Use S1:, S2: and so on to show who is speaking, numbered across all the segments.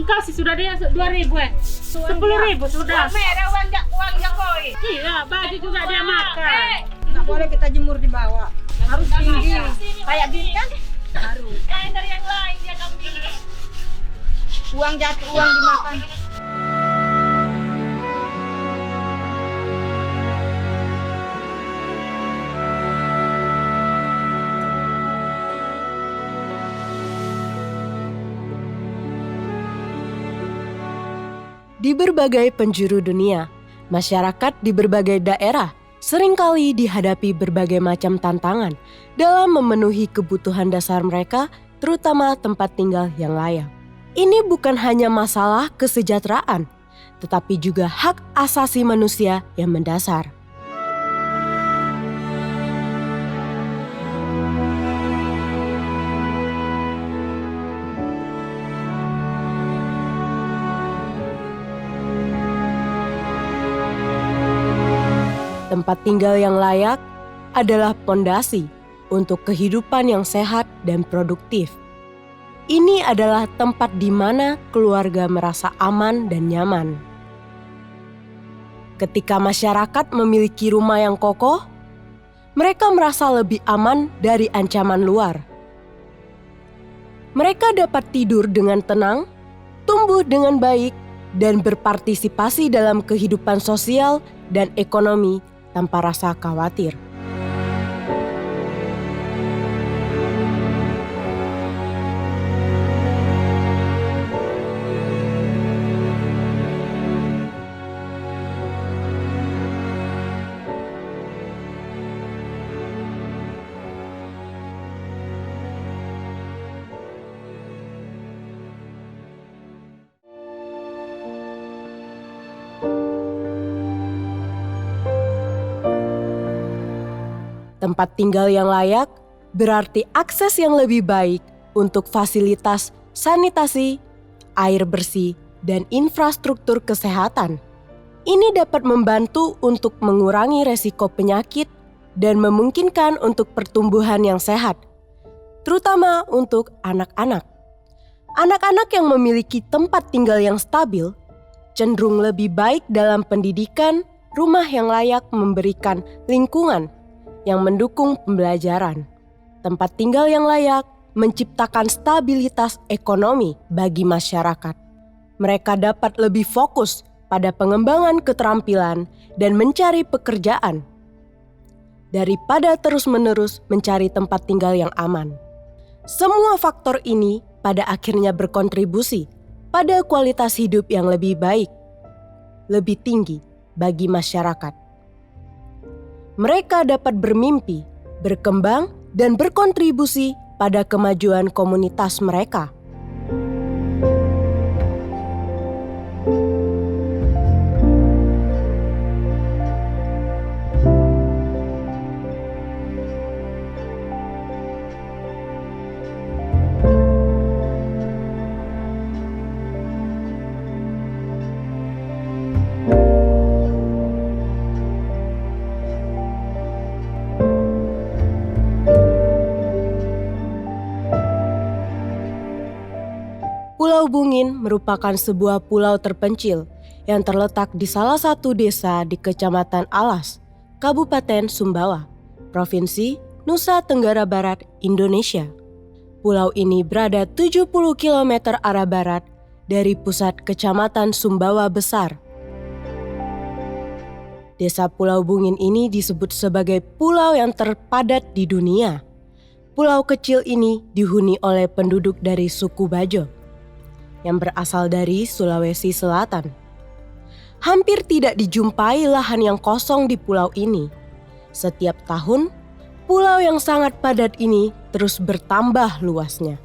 S1: Kasih sudah dia 2.000 10.000 sudah.
S2: Merah uang koi.
S1: Iya, baju juga dia makan.
S2: Nggak boleh kita jemur di bawah. Harus tinggi. Kayak gini kan? Harus.
S1: Dari yang lain dia kambing.
S2: Uang jatuh, uang dimakan.
S3: Di berbagai penjuru dunia, masyarakat di berbagai daerah seringkali dihadapi berbagai macam tantangan dalam memenuhi kebutuhan dasar mereka, terutama tempat tinggal yang layak. Ini bukan hanya masalah kesejahteraan, tetapi juga hak asasi manusia yang mendasar. Tempat tinggal yang layak adalah pondasi untuk kehidupan yang sehat dan produktif. Ini adalah tempat di mana keluarga merasa aman dan nyaman. Ketika masyarakat memiliki rumah yang kokoh, mereka merasa lebih aman dari ancaman luar. Mereka dapat tidur dengan tenang, tumbuh dengan baik, dan berpartisipasi dalam kehidupan sosial dan ekonomi tanpa rasa khawatir. Tempat tinggal yang layak berarti akses yang lebih baik untuk fasilitas sanitasi, air bersih, dan infrastruktur kesehatan. Ini dapat membantu untuk mengurangi resiko penyakit dan memungkinkan untuk pertumbuhan yang sehat, terutama untuk anak-anak. Anak-anak yang memiliki tempat tinggal yang stabil cenderung lebih baik dalam pendidikan. Rumah yang layak memberikan lingkungan yang mendukung pembelajaran. Tempat tinggal yang layak menciptakan stabilitas ekonomi bagi masyarakat. Mereka dapat lebih fokus pada pengembangan keterampilan dan mencari pekerjaan daripada terus-menerus mencari tempat tinggal yang aman. Semua faktor ini pada akhirnya berkontribusi pada kualitas hidup yang lebih baik, lebih tinggi bagi masyarakat. Mereka dapat bermimpi, berkembang, dan berkontribusi pada kemajuan komunitas mereka. Pulau Bungin merupakan sebuah pulau terpencil yang terletak di salah satu desa di Kecamatan Alas, Kabupaten Sumbawa, Provinsi Nusa Tenggara Barat, Indonesia. Pulau ini berada 70 km arah barat dari pusat Kecamatan Sumbawa Besar. Desa Pulau Bungin ini disebut sebagai pulau yang terpadat di dunia. Pulau kecil ini dihuni oleh penduduk dari suku Bajo, yang berasal dari Sulawesi Selatan. Hampir tidak dijumpai lahan yang kosong di pulau ini. Setiap tahun, pulau yang sangat padat ini terus bertambah luasnya.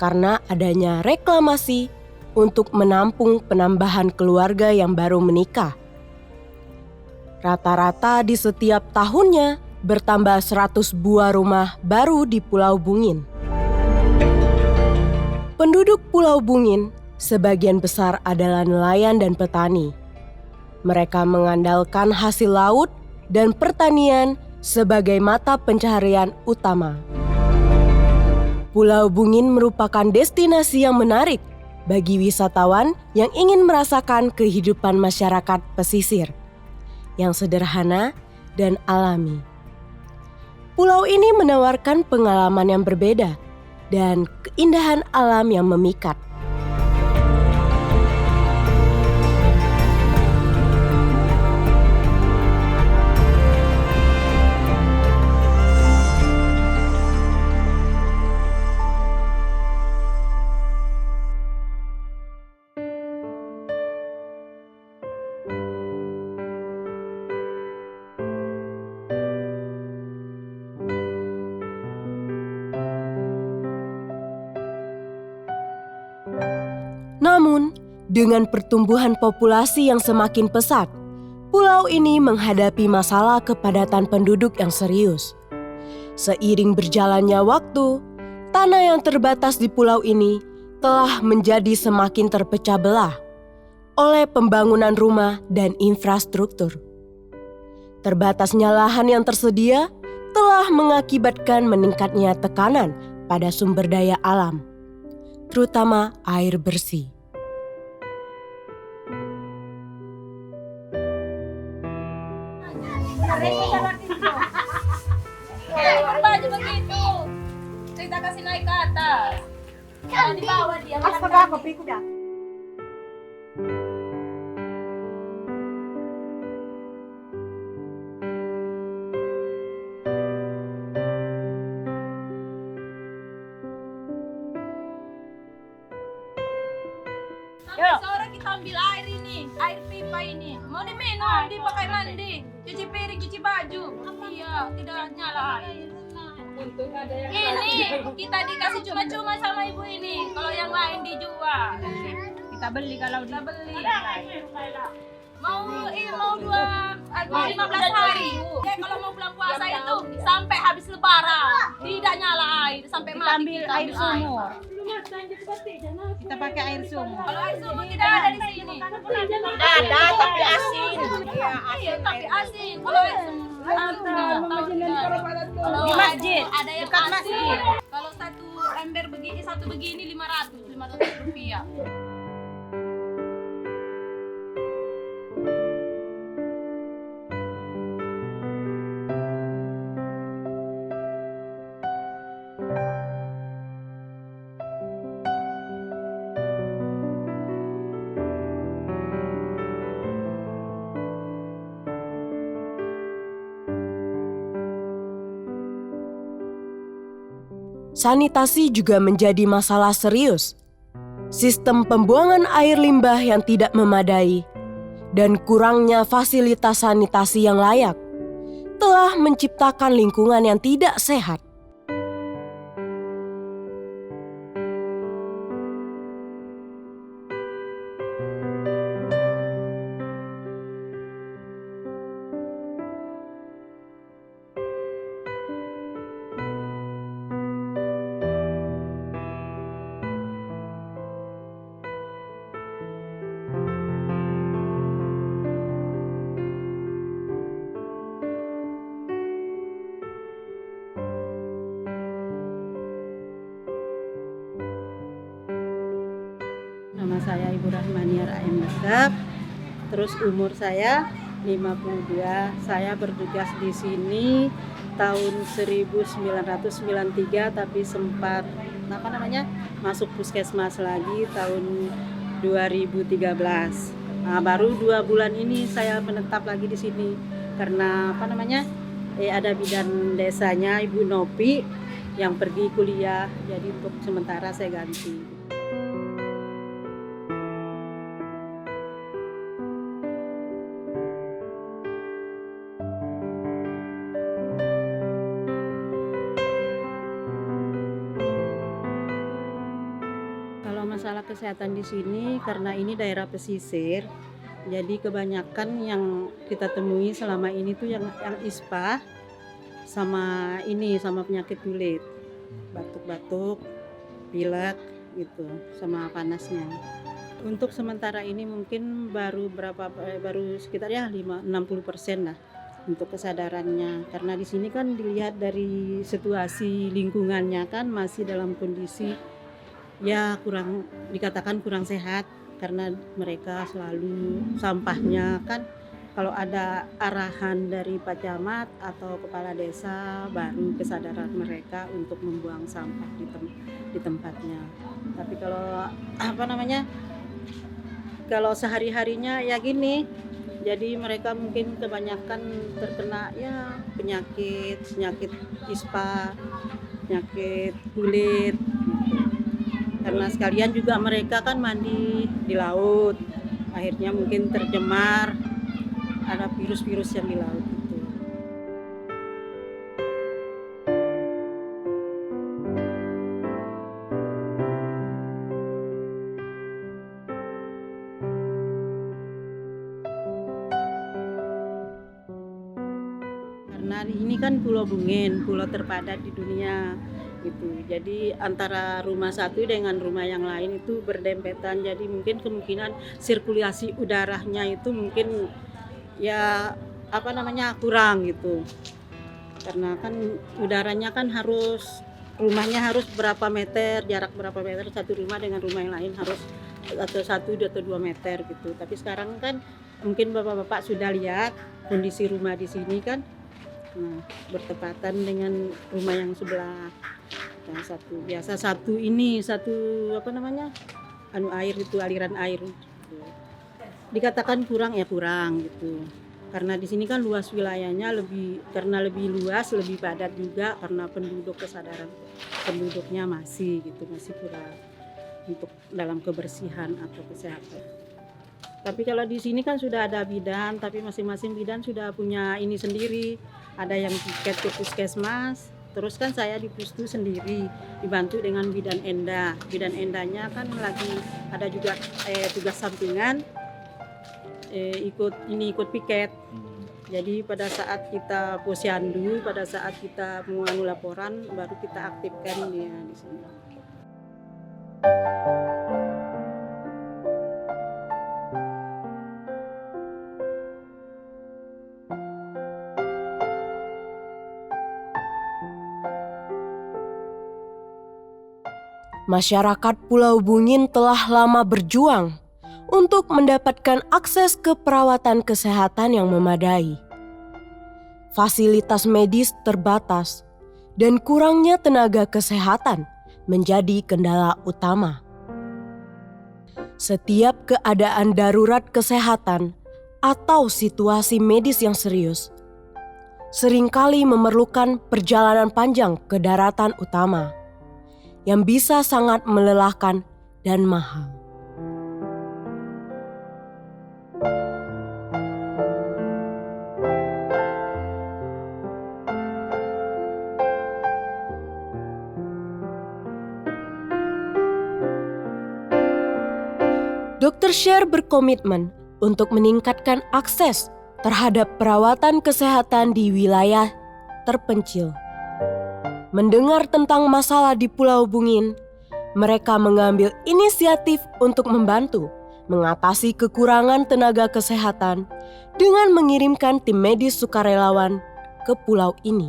S3: Karena adanya reklamasi untuk menampung penambahan keluarga yang baru menikah. Rata-rata di setiap tahunnya bertambah 100 buah rumah baru di Pulau Bungin. Penduduk Pulau Bungin sebagian besar adalah nelayan dan petani. Mereka mengandalkan hasil laut dan pertanian sebagai mata pencaharian utama. Pulau Bungin merupakan destinasi yang menarik bagi wisatawan yang ingin merasakan kehidupan masyarakat pesisir yang sederhana dan alami. Pulau ini menawarkan pengalaman yang berbeda dan keindahan alam yang memikat. Namun, dengan pertumbuhan populasi yang semakin pesat, pulau ini menghadapi masalah kepadatan penduduk yang serius. Seiring berjalannya waktu, tanah yang terbatas di pulau ini telah menjadi semakin terpecah belah oleh pembangunan rumah dan infrastruktur. Terbatasnya lahan yang tersedia telah mengakibatkan meningkatnya tekanan pada sumber daya alam, terutama air bersih.
S2: Baju begitu. Kita kasih naik ke atas. Kalau di bawah dia.
S1: Kopi kuda.
S2: Sampai sore kita ambil air ini, air pipa ini. Mau diminum, dipakai mandi, cuci piring, cuci baju. Iya, tidak nyala air. Ini kita dikasih cuma-cuma sama ibu ini. Kalau yang lain dijual.
S1: Kita beli kalau
S2: Kita beli. Mau 15 hari. Kalau mau bulan puasa itu sampai habis lebaran. Tidak nyala air sampai mati.
S1: kita ambil air sumur.
S2: Kita pakai air sumur. Kalau air sumur tidak ada di sini.
S1: Ada tapi asin.
S2: Iya, tapi asin. Kalau air sumur
S1: Di masjid,
S2: ada yang
S1: dekat
S2: asin.
S1: masjid.
S2: Kalau satu begini 500 rupiah.
S3: Sanitasi juga menjadi masalah serius. Sistem pembuangan air limbah yang tidak memadai dan kurangnya fasilitas sanitasi yang layak telah menciptakan lingkungan yang tidak sehat.
S4: Nama saya Ibu Rahmaniar AM Lesap. Terus umur saya 52. Saya bertugas di sini tahun 1993 tapi sempat masuk puskesmas lagi tahun 2013. Nah, baru 2 bulan ini saya menetap lagi di sini karena ada bidan desanya Ibu Nopi yang pergi kuliah, jadi untuk sementara saya ganti. kesehatan di sini karena ini daerah pesisir. Jadi kebanyakan yang kita temui selama ini tuh yang ISPA sama penyakit kulit, batuk-batuk, pilek gitu, sama panasnya. Untuk sementara ini mungkin baru sekitar ya 60% lah untuk kesadarannya, karena di sini kan dilihat dari situasi lingkungannya kan masih dalam kondisi ya dikatakan kurang sehat, karena mereka selalu sampahnya kan kalau ada arahan dari Pak Camat atau kepala desa baru kesadaran mereka untuk membuang sampah di tempatnya. Tapi kalau sehari-harinya ya gini, jadi mereka mungkin kebanyakan terkena ya penyakit ISPA, penyakit kulit gitu. Karena sekalian juga mereka kan mandi di laut, akhirnya mungkin tercemar, ada virus-virus yang di laut itu. Karena ini kan Pulau Bungin, pulau terpadat di dunia gitu. Jadi antara rumah satu dengan rumah yang lain itu berdempetan. Jadi mungkin kemungkinan sirkulasi udaranya itu mungkin ya kurang gitu. Karena kan udaranya kan rumahnya harus berapa meter, jarak berapa meter satu rumah dengan rumah yang lain harus atau 1 atau 2 meter gitu. Tapi sekarang kan mungkin bapak-bapak sudah lihat kondisi rumah di sini kan. Nah, bertepatan dengan rumah yang sebelah. Yang aliran air gitu. Dikatakan kurang gitu. Karena di sini kan luas wilayahnya lebih luas, lebih padat juga karena kesadaran penduduknya masih kurang untuk dalam kebersihan atau kesehatan. Tapi kalau di sini kan sudah ada bidan, tapi masing-masing bidan sudah punya ini sendiri. Ada yang tiket ke puskesmas, terus kan saya di pustu sendiri, dibantu dengan bidan enda. Bidan endanya kan lagi ada juga tugas sampingan, ikut piket. Jadi pada saat kita posyandu, pada saat kita mau laporan, baru kita aktifkan dia di sini.
S3: Masyarakat Pulau Bungin telah lama berjuang untuk mendapatkan akses ke perawatan kesehatan yang memadai. Fasilitas medis terbatas dan kurangnya tenaga kesehatan menjadi kendala utama. Setiap keadaan darurat kesehatan atau situasi medis yang serius seringkali memerlukan perjalanan panjang ke daratan utama yang bisa sangat melelahkan dan mahal. Dr. Sher berkomitmen untuk meningkatkan akses terhadap perawatan kesehatan di wilayah terpencil. Mendengar tentang masalah di Pulau Bungin, mereka mengambil inisiatif untuk membantu mengatasi kekurangan tenaga kesehatan dengan mengirimkan tim medis sukarelawan ke pulau ini.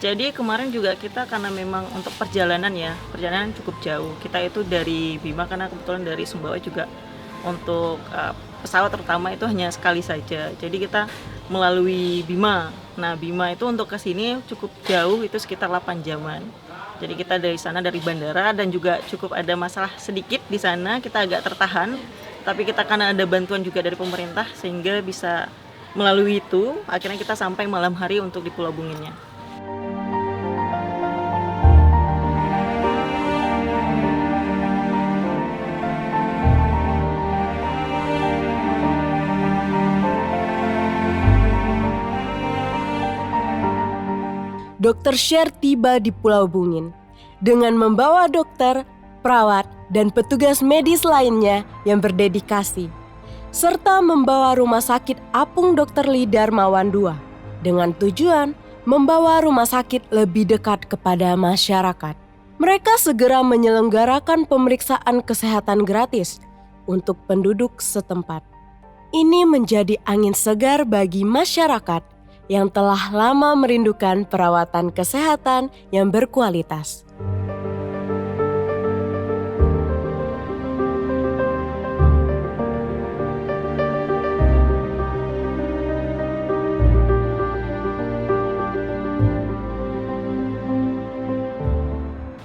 S5: Jadi kemarin juga kita karena memang untuk perjalanan cukup jauh. Kita itu dari Bima karena kebetulan dari Sumbawa juga untuk pesawat terutama itu hanya sekali saja. Jadi kita melalui Bima. Nah Bima itu untuk ke sini cukup jauh, itu sekitar 8 jaman. Jadi kita dari sana dari bandara dan juga cukup ada masalah sedikit di sana, kita agak tertahan. Tapi kita karena ada bantuan juga dari pemerintah sehingga bisa melalui itu, akhirnya kita sampai malam hari untuk di Pulau Bunginnya.
S3: Dr. Sher tiba di Pulau Bungin dengan membawa dokter, perawat, dan petugas medis lainnya yang berdedikasi, serta membawa rumah sakit apung Dr. Lee Darmawan II dengan tujuan membawa rumah sakit lebih dekat kepada masyarakat. Mereka segera menyelenggarakan pemeriksaan kesehatan gratis untuk penduduk setempat. Ini menjadi angin segar bagi masyarakat yang telah lama merindukan perawatan kesehatan yang berkualitas.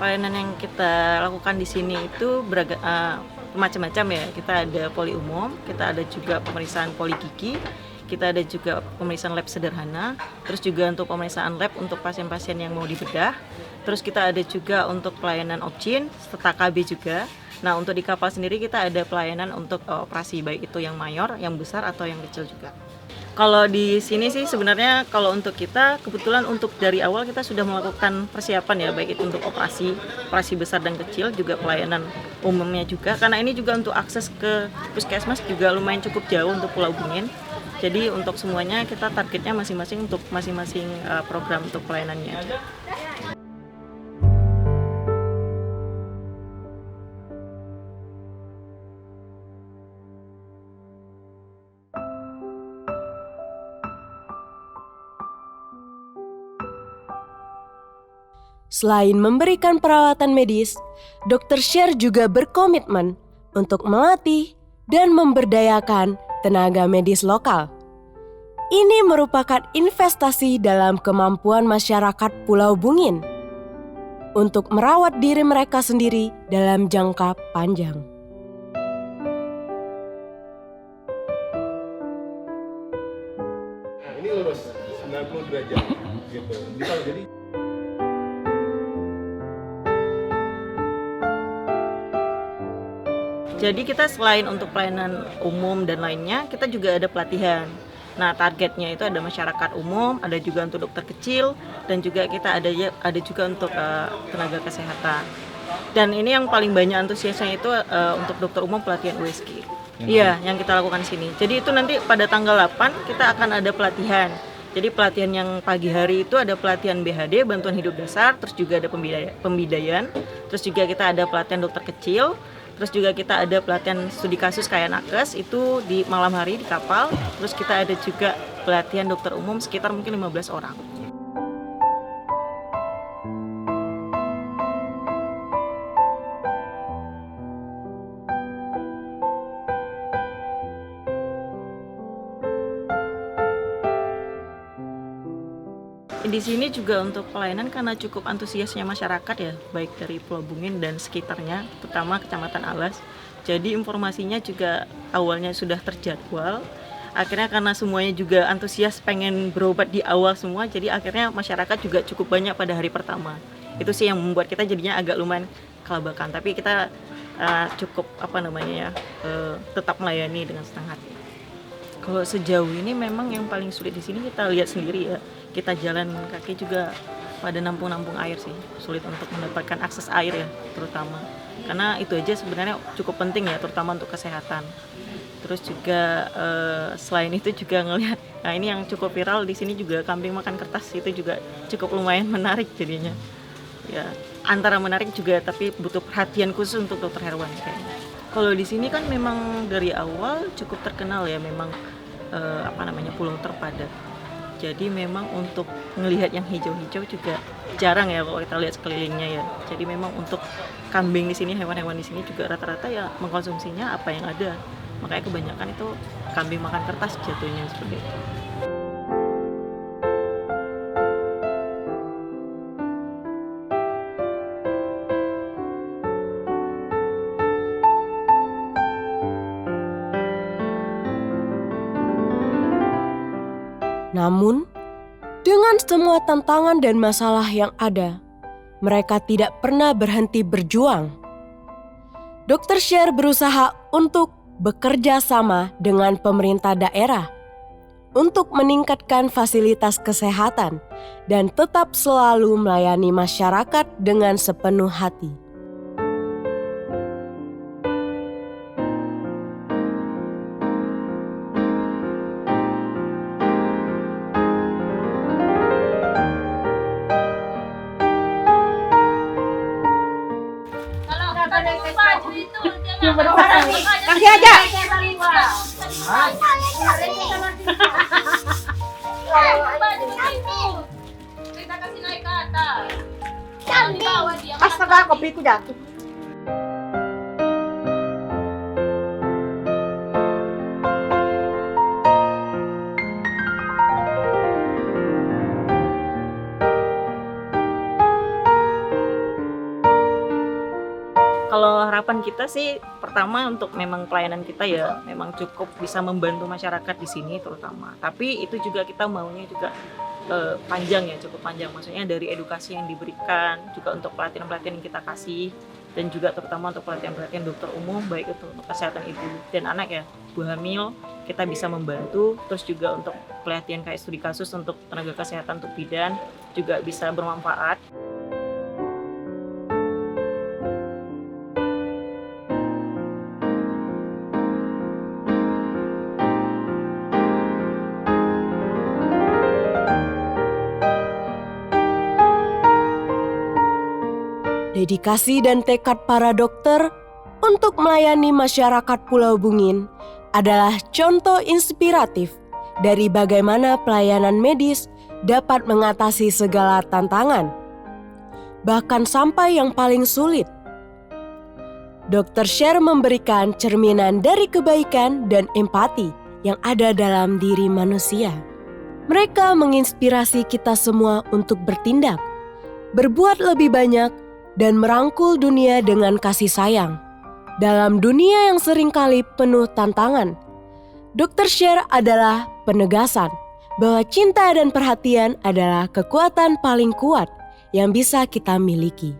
S5: Pelayanan yang kita lakukan di sini itu macam-macam ya. Kita ada poli umum, kita ada juga pemeriksaan poli gigi, kita ada juga pemeriksaan lab sederhana, terus juga untuk pemeriksaan lab untuk pasien-pasien yang mau dibedah, terus kita ada juga untuk pelayanan opjin, serta KB juga. Nah untuk di kapal sendiri kita ada pelayanan untuk operasi, baik itu yang mayor, yang besar, atau yang kecil juga. Kalau di sini sih sebenarnya kalau untuk kita, kebetulan untuk dari awal kita sudah melakukan persiapan ya, baik itu untuk operasi besar dan kecil, juga pelayanan umumnya juga, karena ini juga untuk akses ke puskesmas juga lumayan cukup jauh untuk Pulau Bungin. Jadi untuk semuanya kita targetnya masing-masing untuk masing-masing program untuk pelayanannya.
S3: Selain memberikan perawatan medis, Dr. Sher juga berkomitmen untuk melatih dan memberdayakan tenaga medis lokal. Ini merupakan investasi dalam kemampuan masyarakat Pulau Bungin untuk merawat diri mereka sendiri dalam jangka panjang.
S6: Nah, ini lurus 90 derajat gitu. Jadi
S5: Jadi kita selain untuk pelayanan umum dan lainnya, kita juga ada pelatihan. Nah targetnya itu ada masyarakat umum, ada juga untuk dokter kecil, dan juga kita ada juga untuk tenaga kesehatan. Dan ini yang paling banyak antusiasnya itu untuk dokter umum pelatihan USG. Iya, yang kita lakukan sini. Jadi itu nanti pada tanggal 8 kita akan ada pelatihan. Jadi pelatihan yang pagi hari itu ada pelatihan BHD, bantuan hidup dasar, terus juga ada pembidayaan, terus juga kita ada pelatihan dokter kecil. Terus juga kita ada pelatihan studi kasus kayak nakes itu di malam hari di kapal. Terus kita ada juga pelatihan dokter umum sekitar mungkin 15 orang. Di sini juga untuk pelayanan karena cukup antusiasnya masyarakat ya, baik dari Pulau Bungin dan sekitarnya, terutama Kecamatan Alas. Jadi informasinya juga awalnya sudah terjadwal. Akhirnya karena semuanya juga antusias pengen berobat di awal semua, jadi akhirnya masyarakat juga cukup banyak pada hari pertama. Itu sih yang membuat kita jadinya agak lumayan kelabakan. Tapi kita cukup tetap melayani dengan senang hati. Kalau sejauh ini memang yang paling sulit di sini kita lihat sendiri ya. Kita jalan kaki juga pada nampung-nampung air sih, sulit untuk mendapatkan akses air ya terutama. Karena itu aja sebenarnya cukup penting ya, terutama untuk kesehatan. Terus juga selain itu juga ngelihat, nah ini yang cukup viral di sini juga kambing makan kertas, itu juga cukup lumayan menarik jadinya. Ya, antara menarik juga tapi butuh perhatian khusus untuk dokter hewan kayaknya. Kalau di sini kan memang dari awal cukup terkenal ya, memang pulau terpadat. Jadi memang untuk melihat yang hijau-hijau juga jarang ya kalau kita lihat sekelilingnya ya. Jadi memang untuk kambing di sini, hewan-hewan di sini juga rata-rata ya mengkonsumsinya apa yang ada. Makanya kebanyakan itu kambing makan kertas jatuhnya seperti itu.
S3: Namun, dengan semua tantangan dan masalah yang ada, mereka tidak pernah berhenti berjuang. Dr. Sher berusaha untuk bekerja sama dengan pemerintah daerah untuk meningkatkan fasilitas kesehatan dan tetap selalu melayani masyarakat dengan sepenuh hati.
S2: Kalau baju itu dia kasih
S4: aja.
S2: Baju itu kita kasih naik ke atas. Jangan dibawa dia.
S4: Astaga, kopiku jatuh.
S5: Kalau harapan kita sih pertama untuk memang pelayanan kita ya memang cukup bisa membantu masyarakat di sini terutama. Tapi itu juga kita maunya juga panjang ya, cukup panjang. Maksudnya dari edukasi yang diberikan, juga untuk pelatihan-pelatihan yang kita kasih, dan juga terutama untuk pelatihan-pelatihan dokter umum, baik itu untuk kesehatan ibu dan anak ya, ibu hamil, kita bisa membantu. Terus juga untuk pelatihan kayak studi kasus untuk tenaga kesehatan untuk bidan juga bisa bermanfaat.
S3: Dedikasi dan tekad para dokter untuk melayani masyarakat Pulau Bungin adalah contoh inspiratif dari bagaimana pelayanan medis dapat mengatasi segala tantangan, bahkan sampai yang paling sulit. Dr. Sher memberikan cerminan dari kebaikan dan empati yang ada dalam diri manusia. Mereka menginspirasi kita semua untuk bertindak, berbuat lebih banyak, dan merangkul dunia dengan kasih sayang. Dalam dunia yang seringkali penuh tantangan, Dr. Sher adalah penegasan bahwa cinta dan perhatian adalah kekuatan paling kuat yang bisa kita miliki.